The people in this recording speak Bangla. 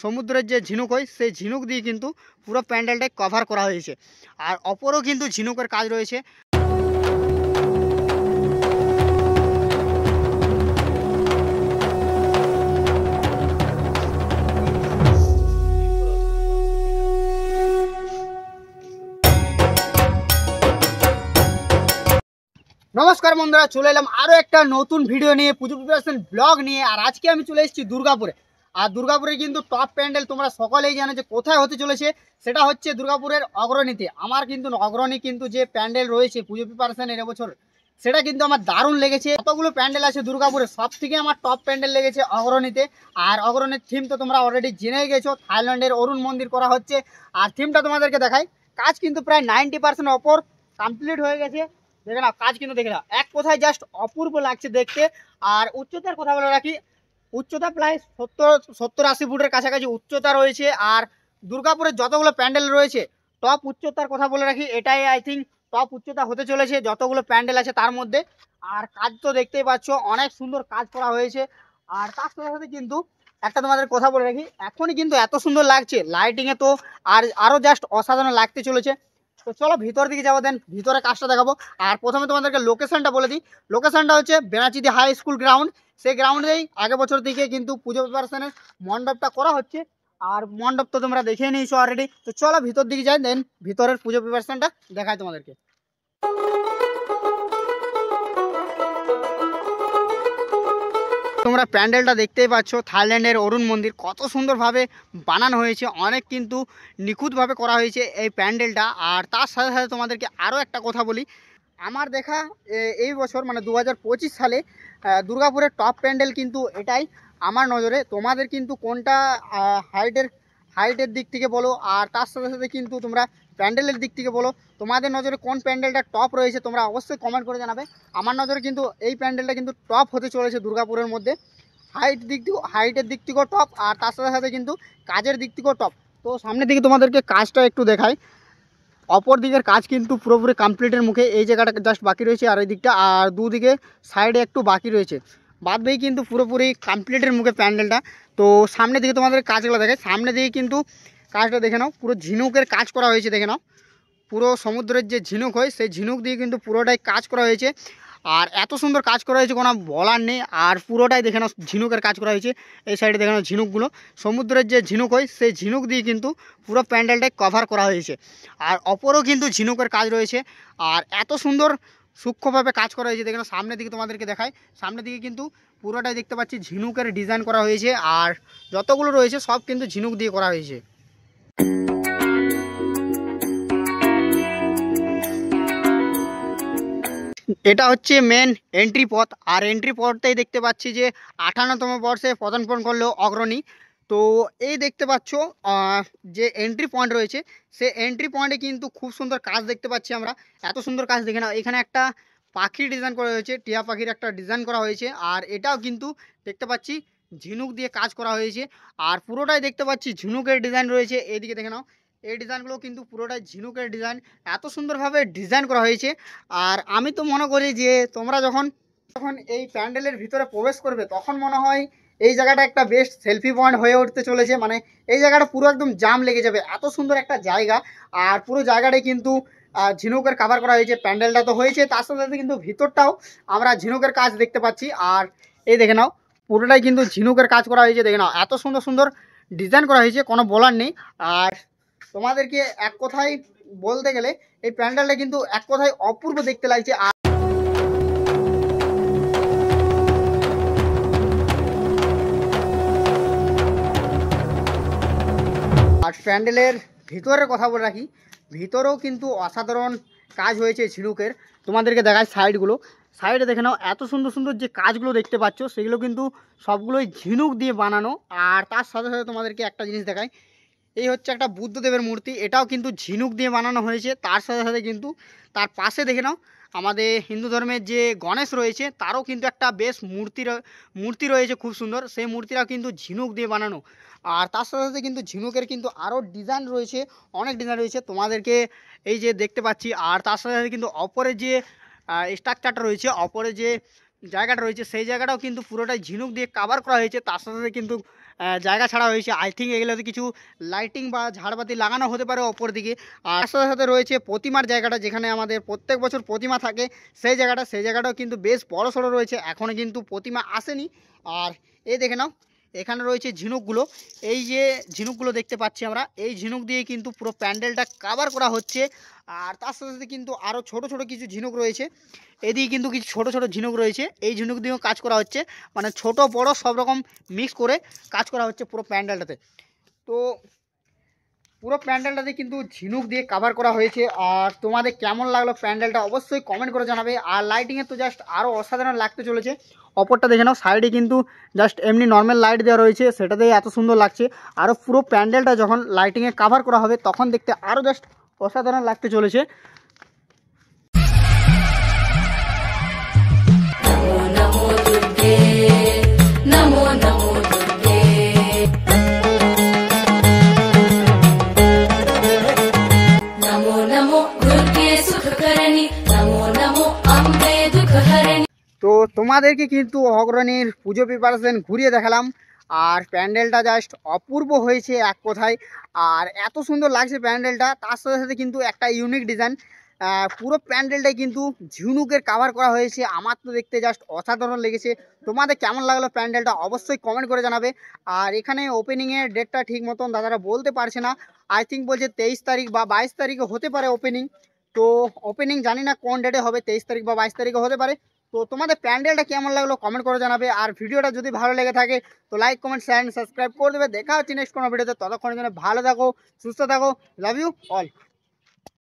সমুদ্রের যে ঝিনুক হয় সেই ঝিনুক দিয়ে কিন্তু পুরো প্যান্ডেলটাই কভার করা হয়েছে। আর অপরও কিন্তু ঝিনুকের কাজ রয়েছে। নমস্কার বন্ধুরা, চলে এলাম আরও একটা নতুন ভিডিও নিয়ে, পুজো প্রিপারেশন ব্লগ নিয়ে। আর আজকে আমি চলে এসেছি দুর্গাপুরে। আর দুর্গাপুরে কিন্তু টপ প্যান্ডেল তোমরা সকলেই জানো যে কোথায় হতে চলেছে, সেটা হচ্ছে দুর্গাপুরের অগ্রণীতে। আমার কিন্তু অগ্রণী কিন্তু যে প্যান্ডেল রয়েছে পুজো প্রিপারেশনের এবছর, সেটা কিন্তু আমার দারুণ লেগেছে। কতগুলো প্যান্ডেল আছে দুর্গাপুরে, সব থেকে আমার টপ প্যান্ডেল লেগেছে অগ্রণীতে। আর অগ্রণীর থিম তো তোমরা অলরেডি জেনেই গেছো, থাইল্যান্ডের অরুণ মন্দির করা হচ্ছে। আর থিমটা তোমাদেরকে দেখাই, কাজ কিন্তু প্রায় 90% ওপর কমপ্লিট হয়ে গেছে। দেখে নাও, কাজ কিন্তু দেখে নাও, এক কথায় জাস্ট অপূর্ব লাগছে দেখতে। আর উচ্চতার কথা বলে রাখি, উচ্চতা প্রায় 70-80 ফুটের কাছাকাছি উচ্চতা রয়েছে। আর দুর্গাপুরের যতগুলো প্যান্ডেল রয়েছে, টপ উচ্চতার কথা বলে রাখি, এটাই আই থিঙ্ক টপ উচ্চতা হতে চলেছে যতগুলো প্যান্ডেল আছে তার মধ্যে। আর কাজ তো দেখতেই পাচ্ছ, অনেক সুন্দর কাজ করা হয়েছে। আর তার সাথে সাথে কিন্তু একটা তোমাদের কথা বলে রাখি, এখনই কিন্তু এত সুন্দর লাগছে লাইটিংয়ে, তো আরও জাস্ট অসাধারণ লাগতে চলেছে। তো চলো ভিতর দিকে যাবো, দেন ভিতরে কাজটা দেখাবো। আর প্রথমে তোমাদেরকে লোকেশনটা বলে দিই। লোকেশনটা হচ্ছে বেনাচিতি হাই স্কুল গ্রাউন্ড। সেই গ্রাউন্ডেই আগে বছর থেকে কিন্তু পুজো প্রিপারেশনের মণ্ডপটা করা হচ্ছে। আর মণ্ডপ তো তোমরা দেখে নিয়েছো অলরেডি। তো চলো ভিতর দিকে যাই, দেন ভিতরের পুজো প্রিপারেশনটা দেখাই তোমাদেরকে। তোমরা প্যান্ডেলটা দেখতেই পাচ্ছ, থাইল্যান্ডের অরুণ মন্দির কত সুন্দরভাবে বানানো হয়েছে, অনেক কিন্তু নিখুঁতভাবে করা হয়েছে এই প্যান্ডেলটা। আর তার সাথে সাথে তোমাদেরকে আরও একটা কথা বলি, আমার দেখা এই বছর মানে 2025 সালে দুর্গাপুরের টপ প্যান্ডেল কিন্তু এটাই আমার নজরে। তোমাদের কিন্তু কোনটা হাইটের দিক থেকে বলো, আর তার সাথে সাথে কিন্তু তোমরা প্যান্ডেলের দিক থেকে বলো, তোমাদের নজরে কোন প্যান্ডেলটা টপ রয়েছে তোমরা অবশ্যই কমেন্ট করে জানাবে। আমার নজরে কিন্তু এই প্যান্ডেলটা কিন্তু টপ হতে চলেছে দুর্গাপুরের মধ্যে। হাইটের দিক থেকেও টপ, আর তার সাথে সাথে কিন্তু কাজের দিক থেকেও টপ। তো সামনের দিকে তোমাদেরকে কাজটা একটু দেখাই। অপর দিকের কাজ কিন্তু পুরোপুরি কমপ্লিটের মুখে, এই জায়গাটা জাস্ট বাকি রয়েছে, আর এই দিকটা আর দুদিকে সাইডে একটু বাকি রয়েছে, বাদ বাকি কিন্তু পুরোপুরি কমপ্লিটের মুখে প্যান্ডেলটা। তো সামনের দিকে তোমাদের কাজগুলো দেখে, সামনে দিকে কিন্তু কাজটা দেখে নাও, পুরো ঝিনুকের কাজ করা হয়েছে। দেখে নাও, পুরো সমুদ্রের যে ঝিনুক হয় সেই ঝিনুক দিয়ে কিন্তু পুরোটাই কাজ করা হয়েছে। আর এত সুন্দর কাজ করা হয়েছে কোনো বলার নেই। আর পুরোটাই দেখে নাও ঝিনুকের কাজ করা হয়েছে। এই সাইডে দেখে নাও ঝিনুকগুলো, সমুদ্রের যে ঝিনুক হয় সেই ঝিনুক দিয়ে কিন্তু পুরো প্যান্ডেলটাই কভার করা হয়েছে। আর অপরও কিন্তু ঝিনুকের কাজ রয়েছে। আর এত সুন্দর সূক্ষ্মভাবে কাজ করা হয়েছে। দেখে নাও, সামনের দিকে তোমাদেরকে দেখায়, সামনের দিকে কিন্তু পুরোটাই দেখতে পাচ্ছি ঝিনুকের ডিজাইন করা হয়েছে। আর যতগুলো রয়েছে সব কিন্তু ঝিনুক দিয়ে করা হয়েছে। এটা হচ্ছে মেন এন্ট্রি পথ। আর এন্ট্রি পথটাই দেখতে পাচ্ছি যে 58তম বর্ষে পদার্পণ করলো অগ্রণী। তো এই দেখতে পাচ্ছ যে এন্ট্রি পয়েন্ট রয়েছে, সে এন্ট্রি পয়েন্টে কিন্তু খুব সুন্দর কাজ দেখতে পাচ্ছি আমরা। এত সুন্দর কাজ দেখে নাও, এখানে একটা পাখির ডিজাইন করা হয়েছে, টিয়া পাখির একটা ডিজাইন করা হয়েছে। আর এটাও কিন্তু দেখতে পাচ্ছি ঝিনুক দিয়ে কাজ করা হয়েছে। আর পুরোটাই দেখতে পাচ্ছি ঝিনুকের ডিজাইন রয়েছে। এইদিকে দেখে নাও, এই ডিজাইনগুলো কিন্তু পুরোটাই ঝিনুকের ডিজাইন, এত সুন্দরভাবে ডিজাইন করা হয়েছে। আর আমি তো মনে করি যে তোমরা যখন যখন এই প্যান্ডেলের ভিতরে প্রবেশ করবে, তখন মনে হয় এই জায়গাটা একটা বেস্ট সেলফি পয়েন্ট হয়ে উঠতে চলেছে। মানে এই জায়গাটা পুরো একদম জাম লেগে যাবে, এত সুন্দর একটা জায়গা। আর পুরো জায়গাটাই কিন্তু ঝিনুকের কাভার করা হয়েছে। প্যান্ডেলটা তো হয়েছে, তার সাথে সাথে কিন্তু ভিতরটাও আমরা ঝিনুকের কাজ দেখতে পাচ্ছি। আর এই দেখে নাও, পুরোটাই কিন্তু ঝিনুকের কাজ করা হয়েছে। দেখে নাও, এত সুন্দর সুন্দর ডিজাইন করা হয়েছে, কোনো বলার নেই। আর তোমাদেরকে এক কথায় বলতে গেলে এই প্যান্ডেলটা কিন্তু এক কথায় অপূর্ব দেখতে লাগছে। আর প্যান্ডেলের ভিতরের কথা বলে রাখি, ভিতরেও কিন্তু অসাধারণ কাজ হয়েছে ঝিনুকের। তোমাদেরকে দেখায় সাইডগুলো, সাইডে দেখে নাও, এত সুন্দর সুন্দর যে কাজগুলো দেখতে পাচ্ছ সেগুলো কিন্তু সবগুলোই ঝিনুক দিয়ে বানানো। আর তার সাথে সাথে তোমাদেরকে একটা জিনিস দেখায়, এই হচ্ছে একটা বুদ্ধদেবের মূর্তি, এটাও কিন্তু ঝিনুক দিয়ে বানানো হয়েছে। তার সাথে সাথে কিন্তু তার পাশে দেখে নাও, আমাদের হিন্দু ধর্মের যে গণেশ রয়েছে তারও কিন্তু একটা বেশ মূর্তি রয়েছে খুব সুন্দর, সেই মূর্তিটাও কিন্তু ঝিনুক দিয়ে বানানো। আর তার সাথে সাথে কিন্তু ঝিনুকের কিন্তু আরও ডিজাইন রয়েছে, অনেক ডিজাইন রয়েছে তোমাদেরকে এই যে দেখতে পাচ্ছি। আর তার সাথে সাথে কিন্তু অপরে যে স্ট্রাকচারটা রয়েছে, অপরে যে জায়গাটা রয়েছে সেই জায়গাটাও কিন্তু পুরোটাই ঝিনুক দিয়ে কাভার করা হয়েছে। তার সাথে সাথে কিন্তু জায়গা ছাড়া হয়েছে। আই থিঙ্ক এগুলোতে কিছু লাইটিং বা ঝাড়বাতি লাগানো হতে পারে অপর দিকে। আর তার সাথে সাথে রয়েছে প্রতিমার জায়গাটা, যেখানে আমাদের প্রত্যেক বছর প্রতিমা থাকে সেই জায়গাটাও কিন্তু বেশ বড় সড়ো রয়েছে। এখনও কিন্তু প্রতিমা আসেনি। আর এই দেখে নাও, এখানে রয়েছে ঝিনুকগুলো। এই যে ঝিনুকগুলো দেখতে পাচ্ছি আমরা, এই ঝিনুক দিয়ে কিন্তু পুরো প্যান্ডেলটা কাভার করা হচ্ছে। আর তার সাথে সাথে কিন্তু আরও ছোট ছোট কিছু ঝিনুক রয়েছে। এদিকে কিন্তু কিছু ছোট ছোট ঝিনুক রয়েছে, এই ঝিনুক দিয়েও কাজ করা হচ্ছে। মানে ছোট বড় সব রকম মিক্স করে কাজ করা হচ্ছে পুরো প্যান্ডেলটাতে। তো পুরো প্যান্ডেলটাতে কিন্তু ঝিনুক দিয়ে কাভার করা হয়েছে। আর তোমাদের কেমন লাগলো প্যান্ডেলটা অবশ্যই কমেন্ট করে জানাবে। আর লাইটিংয়ের তো জাস্ট আরও অসাধারণ লাগতে চলেছে। অপরটা দেখে নাও, সাইডে কিন্তু জাস্ট এমনি নর্মাল লাইট দেওয়া রয়েছে, সেটাতেই এত সুন্দর লাগছে। আরও পুরো প্যান্ডেলটা যখন লাইটিংয়ে কাভার করা হবে তখন দেখতে আরও জাস্ট অসাধারণ লাগতে চলেছে। তো তোমাদেরকে কিন্তু অগ্রণীর পুজো প্রিপারেশন ঘুরিয়ে দেখালাম। আর প্যান্ডেলটা জাস্ট অপূর্ব হয়েছে এক কথায়। আর এত সুন্দর লাগছে প্যান্ডেলটা, তার সাথে সাথে কিন্তু একটা ইউনিক ডিজাইন। পুরো প্যান্ডেলটাই কিন্তু ঝিনুকের কাভার করা হয়েছে। আমার তো দেখতে জাস্ট অসাধারণ লেগেছে। তোমাদের কেমন লাগলো প্যান্ডেলটা অবশ্যই কমেন্ট করে জানাবে। আর এখানে ওপেনিংয়ের ডেটটা ঠিক মতন দাদারা বলতে পারছে না। আই থিঙ্ক বলছে 23 তারিখ বা 22 তারিখে হতে পারে ওপেনিং। তো ওপেনিং জানি না কোন ডেটে হবে, 23 তারিখ বা 22 তারিখে হতে পারে। তো তোমাদের প্যান্ডেলটা কেমন লাগলো কমেন্ট করে জানাবে। আর ভিডিওটা যদি ভালো লেগে থাকে তো লাইক কমেন্ট শেয়ার সাবস্ক্রাইব করে দেবে। দেখা হচ্ছে নেক্সট কোনো ভিডিওতে। ততক্ষণের জন্য ভালো থাকো, সুস্থ থাকো। Love you all.